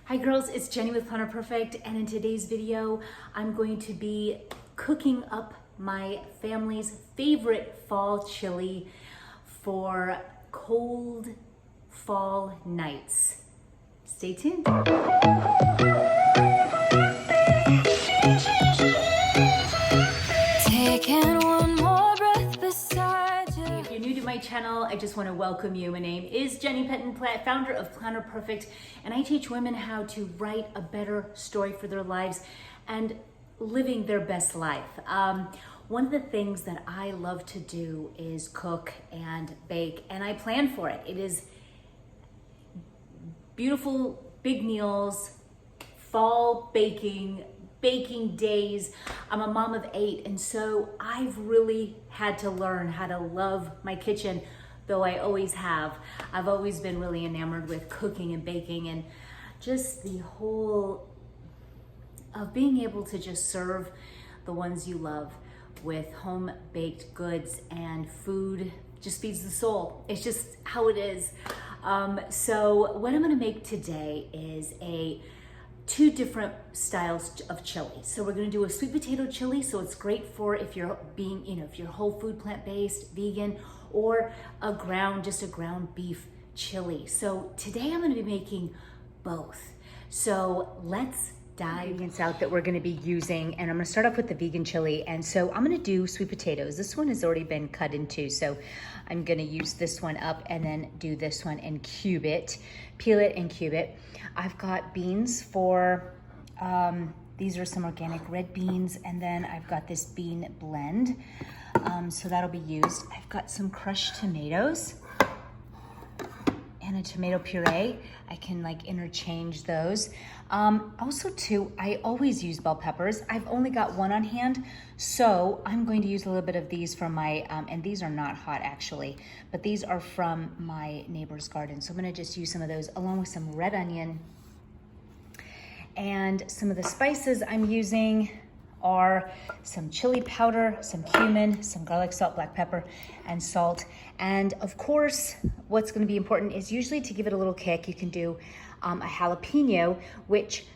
Hi girls, it's Jenny with Planner Perfect, and in today's video, I'm going to be cooking up my family's favorite fall chili for cold fall nights. Stay tuned. Taking one more breath beside you. If you're new to my channel, I just want to welcome you. My name is Jenny Penton, founder of Planner Perfect, and I teach women how to write a better story for their lives and living their best life. One of the things that I love to do is cook and bake, and I plan for it. It is beautiful, big meals, fall baking days. I'm a mom of 8, and so I've really had to learn how to love my kitchen, though I always have. I've always been really enamored with cooking and baking, and just the whole of being able to just serve the ones you love with home-baked goods and food just feeds the soul. It's just how it is. So what I'm gonna make today is two different styles of chili. So we're gonna do a sweet potato chili, so it's great for if you're if you're whole food, plant-based, vegan, or just a ground beef chili. So today I'm gonna be making both. So let's dive ingredients out that we're gonna be using, and I'm gonna start off with the vegan chili. And so I'm gonna do sweet potatoes. This one has already been cut in two, so I'm gonna use this one up and then do this one and cube it, peel it and cube it. I've got beans for, these are some organic red beans, and then I've got this bean blend, so that'll be used. I've got some crushed tomatoes and a tomato puree. I can interchange those. Also too, I always use bell peppers. I've only got one on hand, so I'm going to use a little bit of these from my, and these are not hot actually, but these are from my neighbor's garden. So I'm gonna just use some of those along with some red onion. And some of the spices I'm using are some chili powder, some cumin, some garlic salt, black pepper, and salt. And of course, what's gonna be important is usually to give it a little kick, you can do a jalapeno, which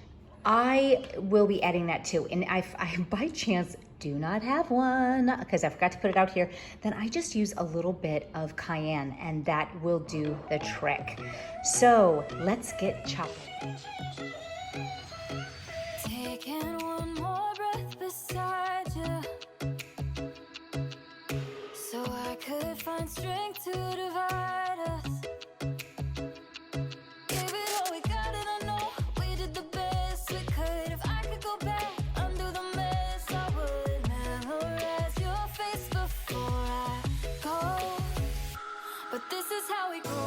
I will be adding that too. And I by chance do not have one, because I forgot to put it out here, then I just use a little bit of cayenne, and that will do the trick. So let's get chopping. Taking one more breath beside you, so I could find strength to divide us. Give it all we got, and I know we did the best we could. If I could go back, undo the mess, I would memorize your face before I go. But this is how we grow.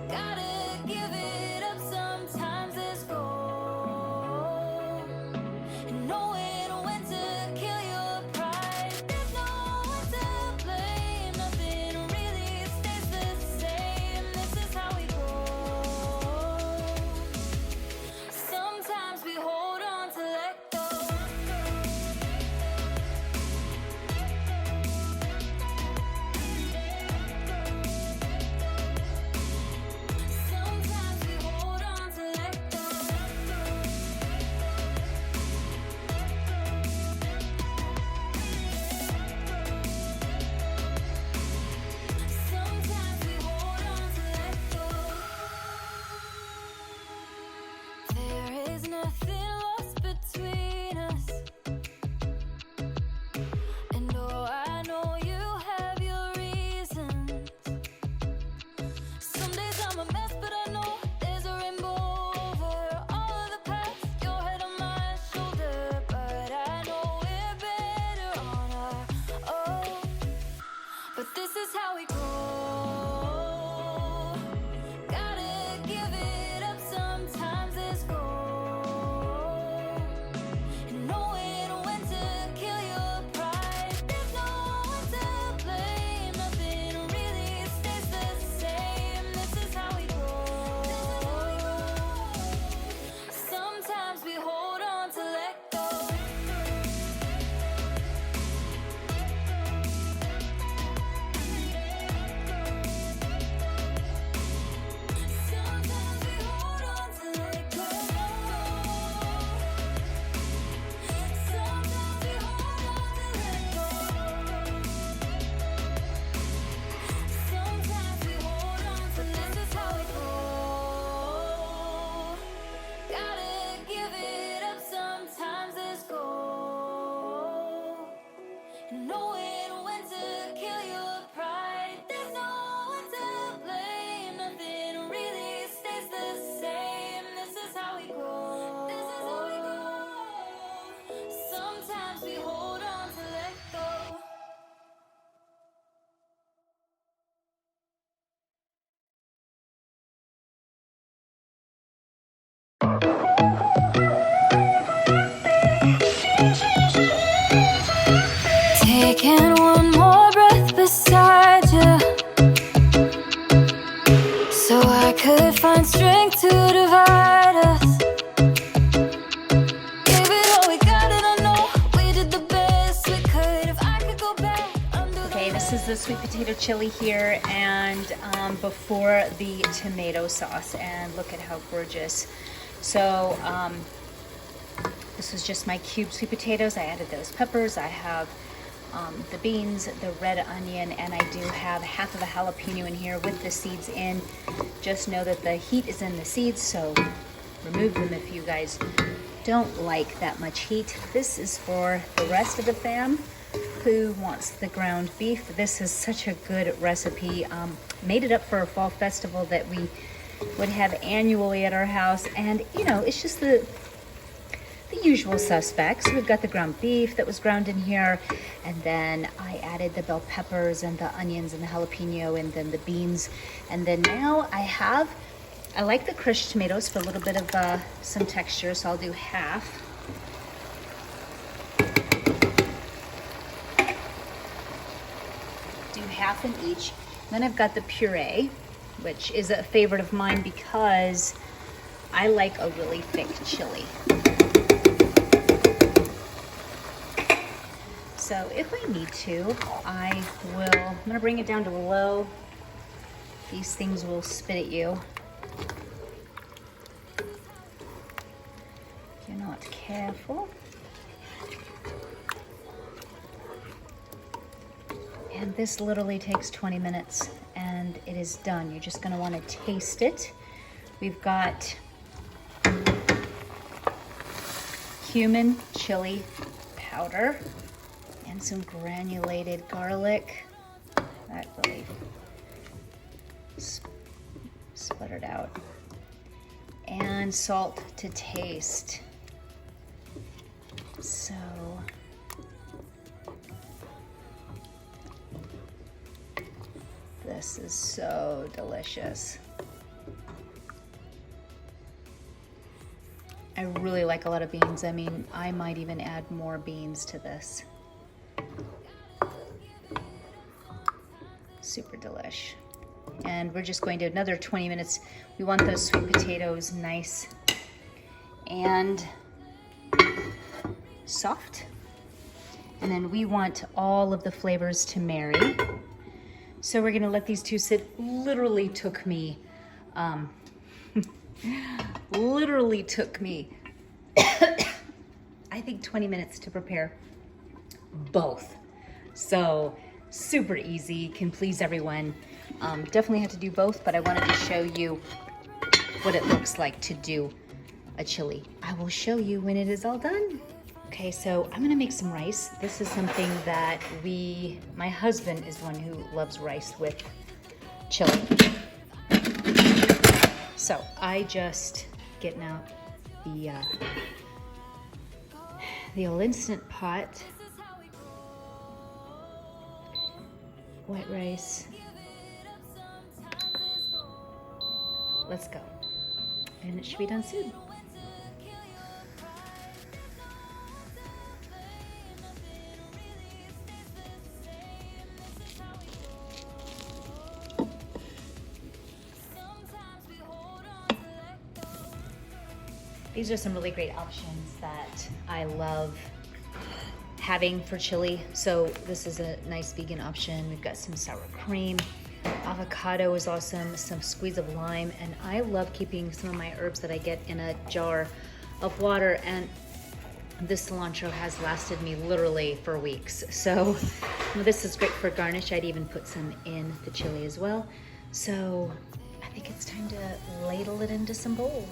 Gotta give it up sometimes. Let's go. And knowing when to kill your pride. There's no one to blame. Nothing really stays the same. This is how we grow. Sometimes we hold on to let go. Sometimes we hold on to let go. Sometimes we hold on to let go. There is nothing lost between us. And oh, I know you have your reasons. Some days I'm a mess, but I know there's a rainbow over all of the past. Your head on my shoulder, but I know we're better on our own. But this is how we grow. Gotta give it up sometimes. Let's go. sweet potato chili here, and before the tomato sauce, and look at how gorgeous. So this is just my cubed sweet potatoes. I added those peppers. I have the beans, the red onion, and I do have half of a jalapeno in here with the seeds in. Just know that the heat is in the seeds, so remove them if you guys don't like that much heat. This is for the rest of the fam who wants the ground beef. This is such a good recipe. Made it up for a fall festival that we would have annually at our house, and you know, it's just the usual suspects. We've got the ground beef that was ground in here, and then I added the bell peppers and the onions and the jalapeno and then the beans, and then now I like the crushed tomatoes for a little bit of some texture, so I'll do half. Do half in each. Then I've got the puree, which is a favorite of mine because I like a really thick chili. So if I need to, I'm gonna bring it down to low. These things will spit at you if you're not careful. And this literally takes 20 minutes and it is done. You're just gonna wanna taste it. We've got cumin chili powder and some granulated garlic. That really sputtered out. And salt to taste. So, this is so delicious. I really like a lot of beans. I mean, I might even add more beans to this. Super delish. And we're just going to another 20 minutes. We want those sweet potatoes nice and soft. And then we want all of the flavors to marry. So we're gonna let these two sit. Literally took me I think 20 minutes to prepare both. So super easy, can please everyone. Definitely had to do both, but I wanted to show you what it looks like to do a chili. I will show you when it is all done. Okay, so I'm gonna make some rice. This is something that my husband is one who loves rice with chili. So I just getting out the old Instant Pot. White rice. Let's go. And it should be done soon. These are some really great options that I love having for chili. So this is a nice vegan option. We've got some sour cream. Avocado is awesome, some squeeze of lime, and I love keeping some of my herbs that I get in a jar of water, and this cilantro has lasted me literally for weeks. So this is great for garnish. I'd even put some in the chili as well. So I think it's time to ladle it into some bowls.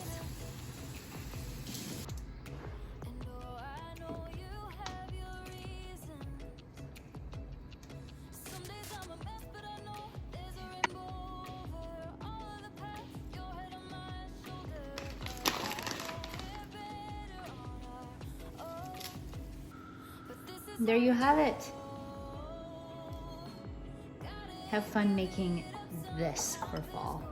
There you have it. Have fun making this for fall.